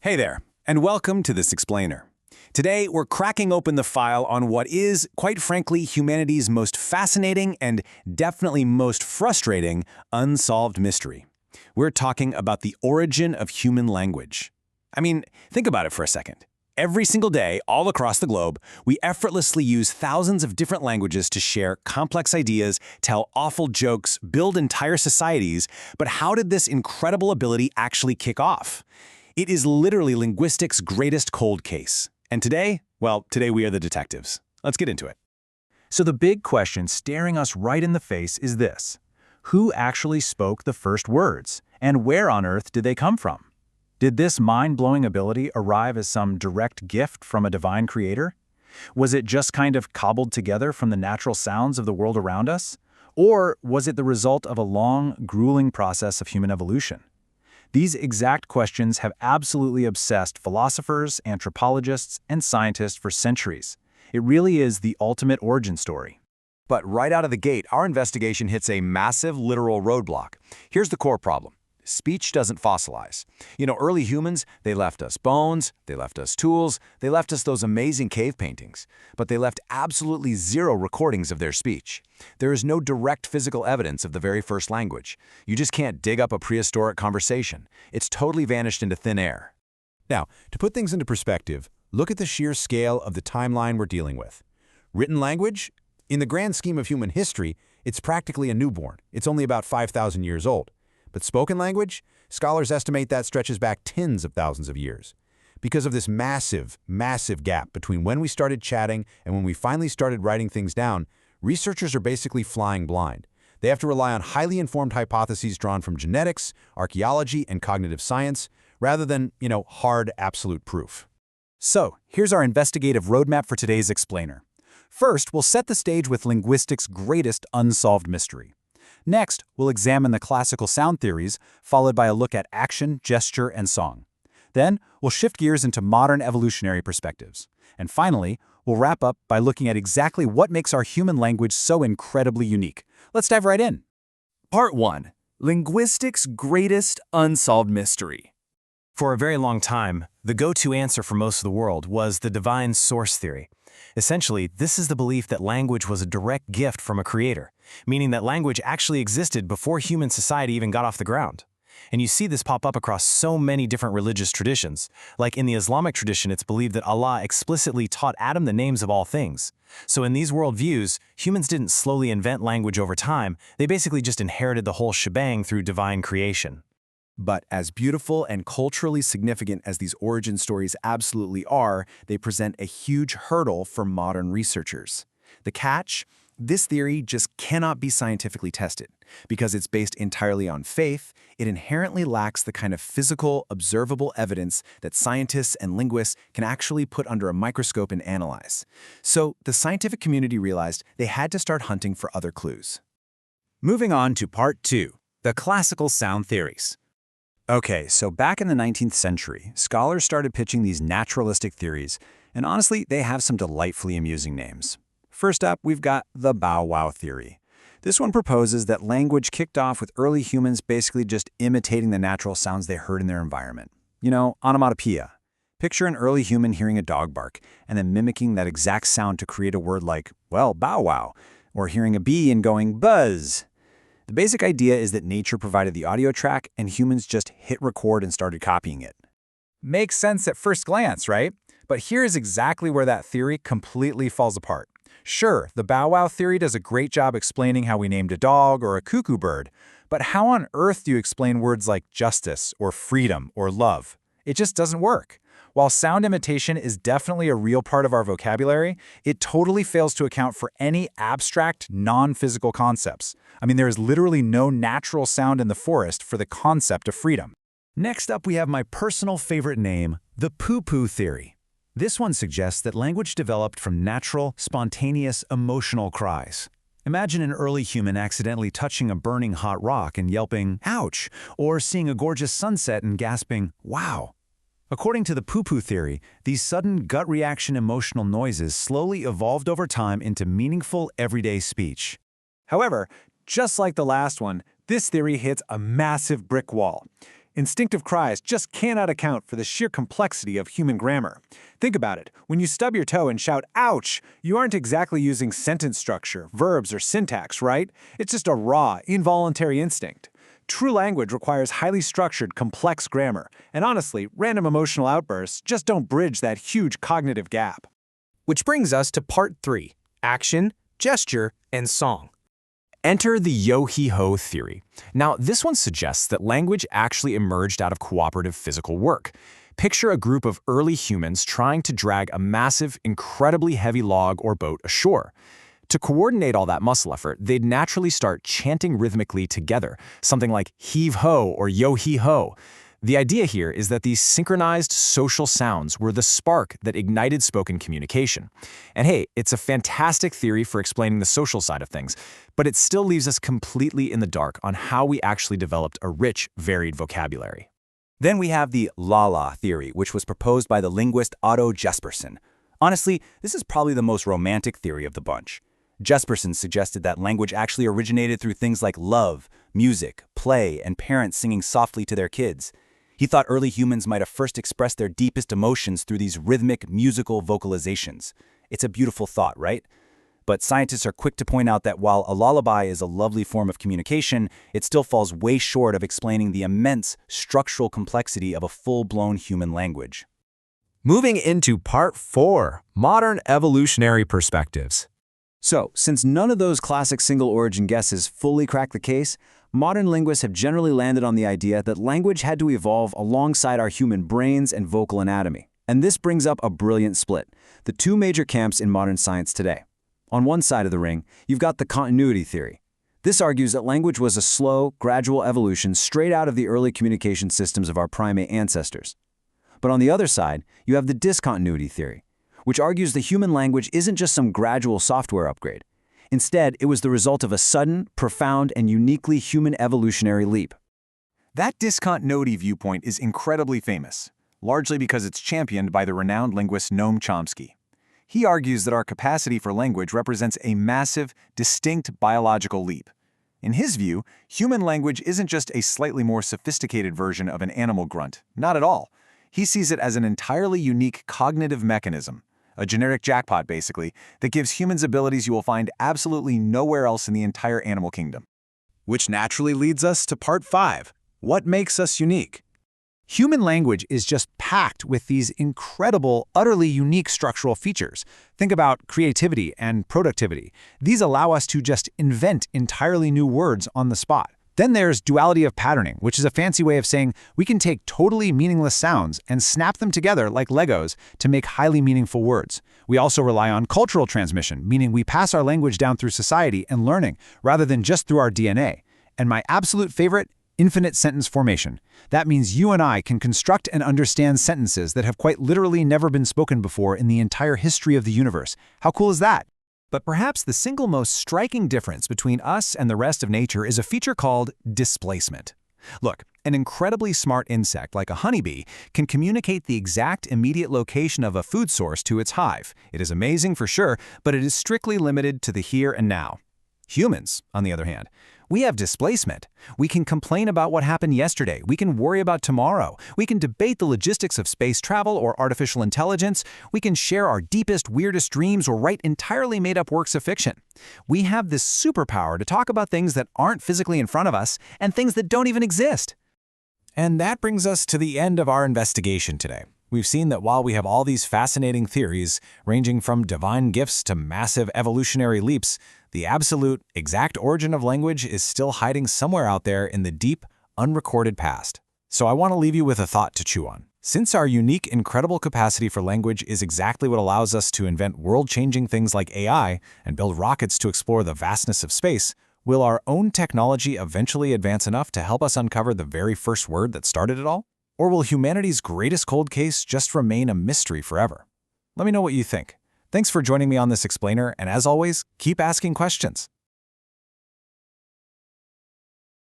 Hey there, and welcome to This Explainer. Today, we're cracking open the file on what is, quite frankly, humanity's most fascinating and definitely most frustrating unsolved mystery. We're talking about the origin of human language. I mean, think about it for a second. Every single day, all across the globe, we effortlessly use thousands of different languages to share complex ideas, tell awful jokes, build entire societies, but how did this incredible ability actually kick off? It is literally linguistics' greatest cold case. And today, well, today we are the detectives. Let's get into it. So the big question staring us right in the face is this: who actually spoke the first words, and where on earth did they come from? Did this mind-blowing ability arrive as some direct gift from a divine creator? Was it just kind of cobbled together from the natural sounds of the world around us? Or was it the result of a long, grueling process of human evolution? These exact questions have absolutely obsessed philosophers, anthropologists, and scientists for centuries. It really is the ultimate origin story. But right out of the gate, our investigation hits a massive literal roadblock. Here's the core problem. Speech doesn't fossilize. Early humans, they left us bones, they left us tools, they left us those amazing cave paintings, but they left absolutely zero recordings of their speech. There is no direct physical evidence of the very first language. You just can't dig up a prehistoric conversation. It's totally vanished into thin air. Now, to put things into perspective, look at the sheer scale of the timeline we're dealing with. Written language? In the grand scheme of human history, it's practically a newborn. It's only about 5,000 years old. But spoken language? Scholars estimate that stretches back tens of thousands of years. Because of this massive, massive gap between when we started chatting and when we finally started writing things down, researchers are basically flying blind. They have to rely on highly informed hypotheses drawn from genetics, archaeology, and cognitive science, rather than, hard, absolute proof. So, here's our investigative roadmap for today's explainer. First, we'll set the stage with linguistics' greatest unsolved mystery. Next, we'll examine the classical sound theories, followed by a look at action, gesture, and song. Then, we'll shift gears into modern evolutionary perspectives. And finally, we'll wrap up by looking at exactly what makes our human language so incredibly unique. Let's dive right in. Part 1. Linguistics' greatest unsolved mystery. For a very long time, the go-to answer for most of the world was the divine source theory. Essentially, this is the belief that language was a direct gift from a creator, meaning that language actually existed before human society even got off the ground. And you see this pop up across so many different religious traditions. Like in the Islamic tradition, it's believed that Allah explicitly taught Adam the names of all things. So in these worldviews, humans didn't slowly invent language over time, they basically just inherited the whole shebang through divine creation. But as beautiful and culturally significant as these origin stories absolutely are, they present a huge hurdle for modern researchers. The catch? This theory just cannot be scientifically tested. Because it's based entirely on faith, it inherently lacks the kind of physical, observable evidence that scientists and linguists can actually put under a microscope and analyze. So the scientific community realized they had to start hunting for other clues. Moving on to Part 2, the classical sound theories. Okay, so back in the 19th century, scholars started pitching these naturalistic theories, and honestly, they have some delightfully amusing names. First up, we've got the Bow Wow theory. This one proposes that language kicked off with early humans basically just imitating the natural sounds they heard in their environment. Onomatopoeia. Picture an early human hearing a dog bark, and then mimicking that exact sound to create a word like, well, bow wow, or hearing a bee and going buzz. The basic idea is that nature provided the audio track and humans just hit record and started copying it. Makes sense at first glance, right? But here's exactly where that theory completely falls apart. Sure, the Bow Wow theory does a great job explaining how we named a dog or a cuckoo bird, but how on earth do you explain words like justice or freedom or love? It just doesn't work. While sound imitation is definitely a real part of our vocabulary, it totally fails to account for any abstract, non-physical concepts. There is literally no natural sound in the forest for the concept of freedom. Next up, we have my personal favorite name, the Pooh-Pooh Theory. This one suggests that language developed from natural, spontaneous, emotional cries. Imagine an early human accidentally touching a burning hot rock and yelping, ouch, or seeing a gorgeous sunset and gasping, wow. According to the Pooh-Pooh Theory, these sudden gut reaction emotional noises slowly evolved over time into meaningful everyday speech. However, just like the last one, this theory hits a massive brick wall. Instinctive cries just cannot account for the sheer complexity of human grammar. Think about it. When you stub your toe and shout, ouch, you aren't exactly using sentence structure, verbs, or syntax, right? It's just a raw, involuntary instinct. True language requires highly structured, complex grammar, and honestly, random emotional outbursts just don't bridge that huge cognitive gap. Which brings us to part 3, action, gesture, and song. Enter the yo-he-ho theory. Now, this one suggests that language actually emerged out of cooperative physical work. Picture a group of early humans trying to drag a massive, incredibly heavy log or boat ashore. To coordinate all that muscle effort, they'd naturally start chanting rhythmically together, something like heave-ho or yo-he-ho. The idea here is that these synchronized social sounds were the spark that ignited spoken communication. And hey, it's a fantastic theory for explaining the social side of things, but it still leaves us completely in the dark on how we actually developed a rich, varied vocabulary. Then we have the la-la theory, which was proposed by the linguist Otto Jespersen. Honestly, this is probably the most romantic theory of the bunch. Jespersen suggested that language actually originated through things like love, music, play, and parents singing softly to their kids. He thought early humans might have first expressed their deepest emotions through these rhythmic, musical vocalizations. It's a beautiful thought, right? But scientists are quick to point out that while a lullaby is a lovely form of communication, it still falls way short of explaining the immense structural complexity of a full-blown human language. Moving into part 4, modern evolutionary perspectives. So, since none of those classic single-origin guesses fully crack the case, modern linguists have generally landed on the idea that language had to evolve alongside our human brains and vocal anatomy. And this brings up a brilliant split, the two major camps in modern science today. On one side of the ring, you've got the continuity theory. This argues that language was a slow, gradual evolution straight out of the early communication systems of our primate ancestors. But on the other side, you have the discontinuity theory, which argues the human language isn't just some gradual software upgrade. Instead, it was the result of a sudden, profound, and uniquely human evolutionary leap. That discontinuity viewpoint is incredibly famous, largely because it's championed by the renowned linguist Noam Chomsky. He argues that our capacity for language represents a massive, distinct biological leap. In his view, human language isn't just a slightly more sophisticated version of an animal grunt. Not at all. He sees it as an entirely unique cognitive mechanism, a generic jackpot, basically, that gives humans abilities you will find absolutely nowhere else in the entire animal kingdom. Which naturally leads us to part 5, what makes us unique? Human language is just packed with these incredible, utterly unique structural features. Think about creativity and productivity. These allow us to just invent entirely new words on the spot. Then there's duality of patterning, which is a fancy way of saying we can take totally meaningless sounds and snap them together like Legos to make highly meaningful words. We also rely on cultural transmission, meaning we pass our language down through society and learning rather than just through our DNA. And my absolute favorite, infinite sentence formation. That means you and I can construct and understand sentences that have quite literally never been spoken before in the entire history of the universe. How cool is that? But perhaps the single most striking difference between us and the rest of nature is a feature called displacement. Look, an incredibly smart insect like a honeybee can communicate the exact immediate location of a food source to its hive. It is amazing for sure, but it is strictly limited to the here and now. Humans, on the other hand, we have displacement. We can complain about what happened yesterday. We can worry about tomorrow. We can debate the logistics of space travel or artificial intelligence. We can share our deepest, weirdest dreams or write entirely made-up works of fiction. We have this superpower to talk about things that aren't physically in front of us and things that don't even exist. And that brings us to the end of our investigation today. We've seen that while we have all these fascinating theories, ranging from divine gifts to massive evolutionary leaps, the absolute, exact origin of language is still hiding somewhere out there in the deep, unrecorded past. So I want to leave you with a thought to chew on. Since our unique, incredible capacity for language is exactly what allows us to invent world-changing things like AI and build rockets to explore the vastness of space, will our own technology eventually advance enough to help us uncover the very first word that started it all? Or will humanity's greatest cold case just remain a mystery forever? Let me know what you think. Thanks for joining me on this explainer, and as always, keep asking questions.